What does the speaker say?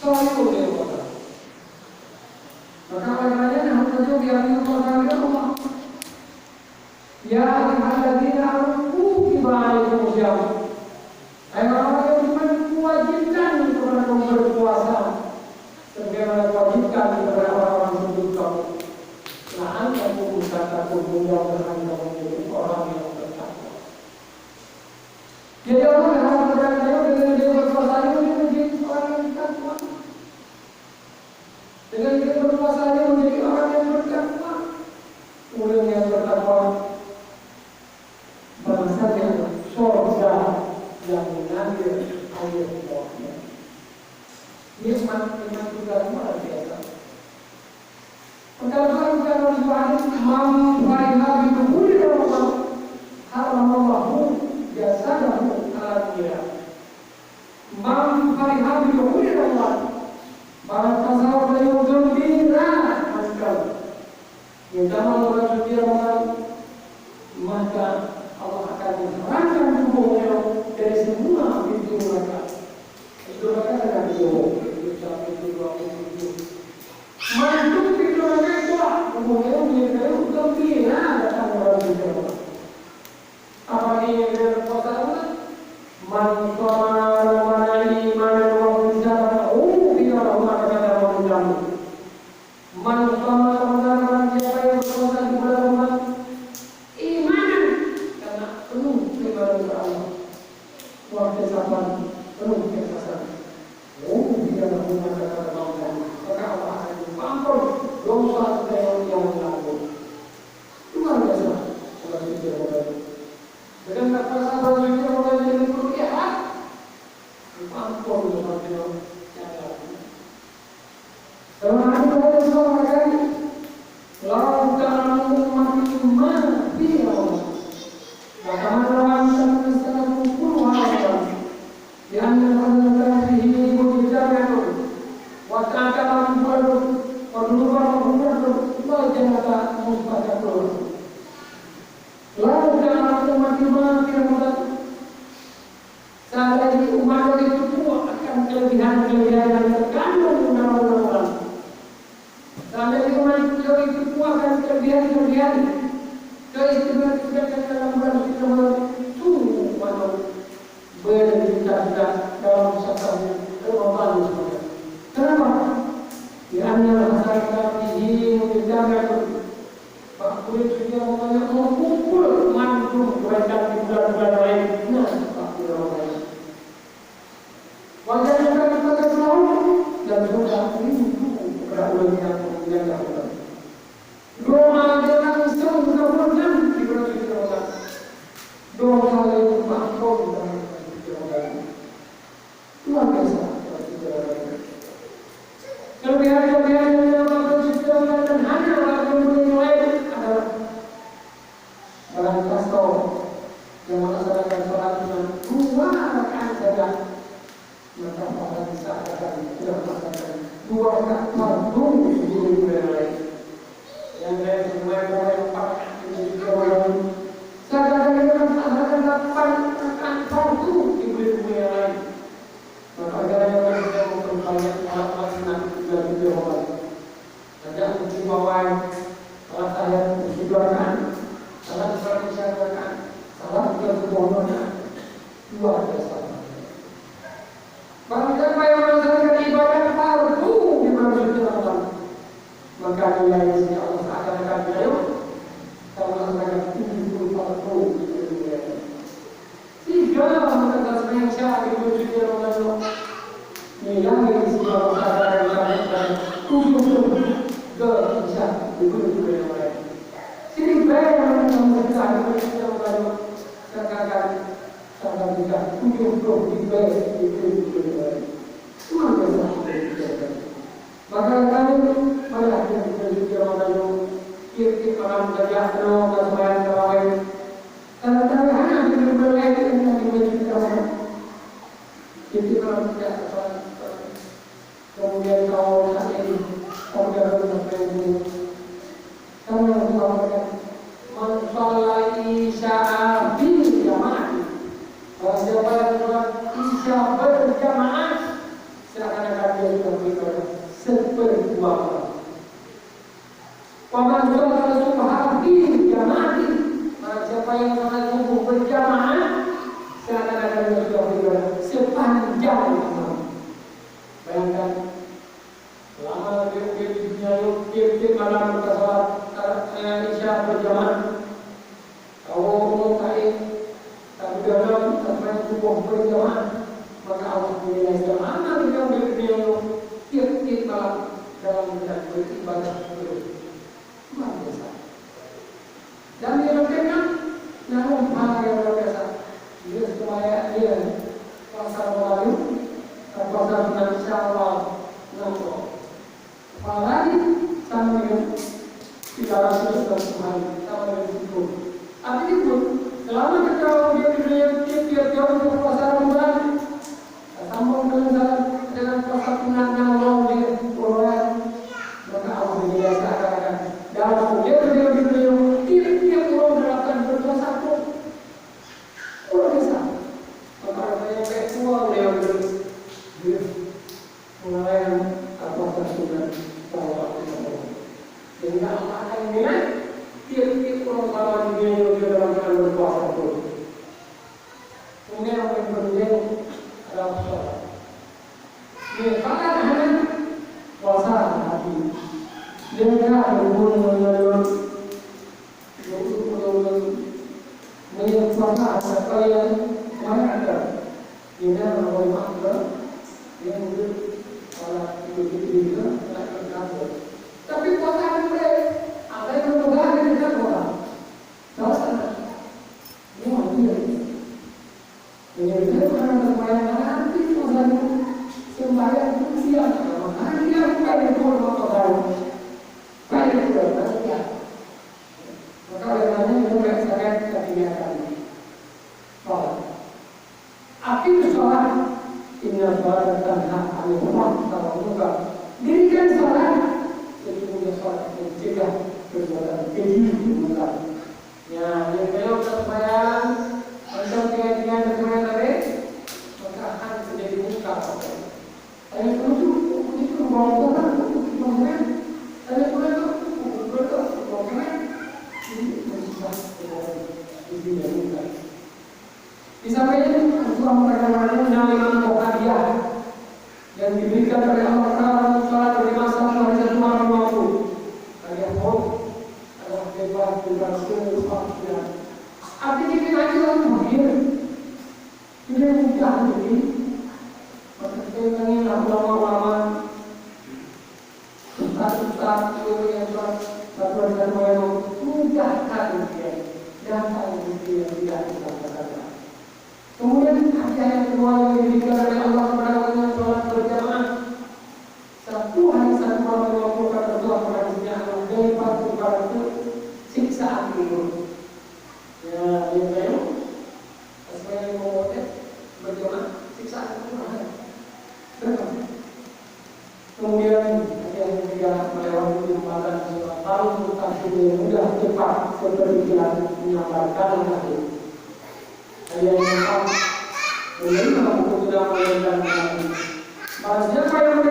selalu dia kota. Maka oleh harus saja diambil kota Allah. Ya alladzina amanu kutiba alaikumus syiyam. Orang yang beriman diwajibkan kepada kaum berpuasa sebagaimana diwajibkan kepada orang-orang sebelum kamu. Nah, anda pun katakan mudah-mudahan anda menjadi orang yang bertakwa. Jadi orang yang harus bertakwa dengan dia berpuasa itu dia menjadi orang yang bertakwa. Dengan dia berpuasa dia menjadi orang yang bertakwa. Kemudian yang bertakwa bahasanya surga yang mengalir air buahnya. Nikmat juga luar biasa. Kalau man fariha bi dukhuli Ramadan haramallahu jasadahu ala nar. Man fariha bi dukhuli Ramadan barang siapa yang gembira masuk di dalam bulan suci Ramadan, maka Allah akan mengharamkan tubuhnya dari semua pintu neraka. Itu neraka akan dijauh. Masuk pintu neraka itu kemudian menjadi gembira datang bulan suci Ramadan. Apa ini yang berpuasa Ramadan? Man qama Ramadan imanan wa ihtisaban bila Ramadan kata Ramadan. Man qama Ramadan siapa yang berpuasa di bulan Ramadan imanan karena penuh keimanan kepada Allah. Wa ihtisaban penuh keikhlasan. Bila Ramadan kata Ramadan maka Allah akan mengampuni dosa yang dilakukan. Luar biasa bulan suci Ramadan. Dengan berpuasa bulan suci Ramadan yang diperlihat ampun dosa yang dilakukan. Dalam hadis Nabi sallallahu alaihi wasallam, "Lau kana ummati ma fi Ramadan, maka rawan sanad kullu hal di antara fihi mujizatun wa ta'ala bulan wa jannata mustaqatun." Lau kana ummati ma fi Ramadan, seandainya umat itu semua akan kelebihan-kelebihan yang terkandung dalam Ramadan. Seandainya umat itu semua akan kelebihan-kelebihan keistimewaan dalam bulan suci Ramadan, sungguh mana bercita-cita dalam satu Ramadan semuanya. Kenapa? Di antara masyarakat ini menjaga kulit suci Ramadan yang mengumpul mantul kebaikan di bulan-bulan lain. Nah, seperti Ramadan. Wajah yang akan kita selalu dan sudah rindu kepada ulang yang dahulu. Doa jangan sungguh bulan di bulan suci Ramadan. Doa yang maafkan dalam bulan suci Ramadan. Luar biasa. Kelebihan-kelebihan yang dalam bulan suci Ramadan dan hanya dalam bulan lain adalah dalam pastor yang melaksanakan sholat dengan 2 rakaat saja. Maka pada saat akan tidak melaksanakan 2 rakaat fardu sebelum bulan lain. Yang lain semua yang pakai ini juga saya akan melaksanakan 8 rakaat fardu di bulan lain. Maka agar kita memperbanyak sholat sunat dan Ramadan. Ada imbauan salat tahiyat 7 rakaat, salat isya rakaat, salat berkemohonan luar biasa. Barang siapa yang melaksanakan ibadah fardu di bulan suci Ramadan, maka nilai sini Allah akan beliau kalau melaksanakan 70 fardu di dunia. 3 melaksanakan yang syah di bulan suci Ramadan. Nilai sini Allah akan melaksanakan 70 ke isya di bulan Ramadan. Sini bayar yang melaksanakan di bulan suci Ramadan katakan tanggal 70 di bayar di bulan. Luar biasa. Maka kami marilah kita bersuci Ramadan kirti orang berjahro kesemayaan terawih. Karena kami hanya di bulan lain yang bersuci Ramadan. Kirti orang berjahro. Kemudian kau saat ini kau jangan berpegang. Karena mengatakan man shalla isya'a bil jamaah. Kalau siapa yang sholat isya berjamaah, silakan sudah beribadah seperdua kali. Waman sholat subhan fi jama'ati, siapa yang sholat subuh berjamaah seakan-akan dia sudah beribadah sepanjang malam. Bayangkan lama dia di dunia tiap malam kita sholat isya berjamaah. Kalau tak dalam sampai subuh berjamaah, maka Allah menilai selama kita beribadah tiap malam dalam beribadah terus. Luar biasa. Dan dia lakukan namun hal yang luar biasa. Dia supaya dia puasa Ramadan, puasa bulan Syawal, nampak. Apalagi sama dengan 360 hari, sama dengan itu. Artinya pun selama kita dia tiap tahun puasa Ramadan, sambung dengan puasa bulan Ramadan dia Quran, maka Allah menjelaskan dalam beliau tiap orang melakukan berdosa pun orang biasa. Maka saya kayak tua beliau mulai apa sudah bahwa sehingga Allah akan menilai tiap orang sama dia dalam berpuasa pun. Kemudian yang penting adalah sholat. Ini bahkan hanya puasa hati. Mereka berhubung dengan puasa apa yang ada. Ini adalah makna yang sholat itu juga tidak terkabul. Tapi puasa mereka ada yang berubah dengan orang. Puasa ini manusia. Menjadi karena sembahyang nanti puasa sembahyang itu siapa? Makanya dia bukan itu orang. Baik itu ya. Maka oleh karena itu saya ketinggalan. Sholat. Akhir sholat. Inna sholat tanha anil fahsya'i wal munkar. Dirikan sholat. Sesungguhnya sholat mencegah perbuatan keji dan munkar. Ya, yang belum sembahyang, macam tiga-tiga sembahyang tadi, maka akan terjadi munkar. Saya itu bawa orang mengenai. Saya pun itu berdoa ini mencisah ini munkar. Disampaikan Rasulullah mengatakan nama hadiah yang diberikan oleh Allah Taala sholat dari masa hari satu malam waktu. Hadiah adalah bebas kepastian. Artinya kita itu lahir. Ini mudah jadi. Maka kita ingin ulama-ulama Ustaz yang satu yang mudahkan dia datang dia tidak kata-kata. Kemudian hadiah yang kedua yang diberikan oleh Allah kepada sholat berjamaah. Satu hari satu malam 20 kata Rasulullah pada hadisnya bebas kepada siksaan itu. Ya, yang lain sesuai yang mau berjamaah siksaan itu ada. Berapa? Kemudian yang ketiga melewati jembatan sholat tahun tapi mudah cepat seperti jalan menyampaikan hati. Yang keempat, menerima hukum sudah melewati. Siapa yang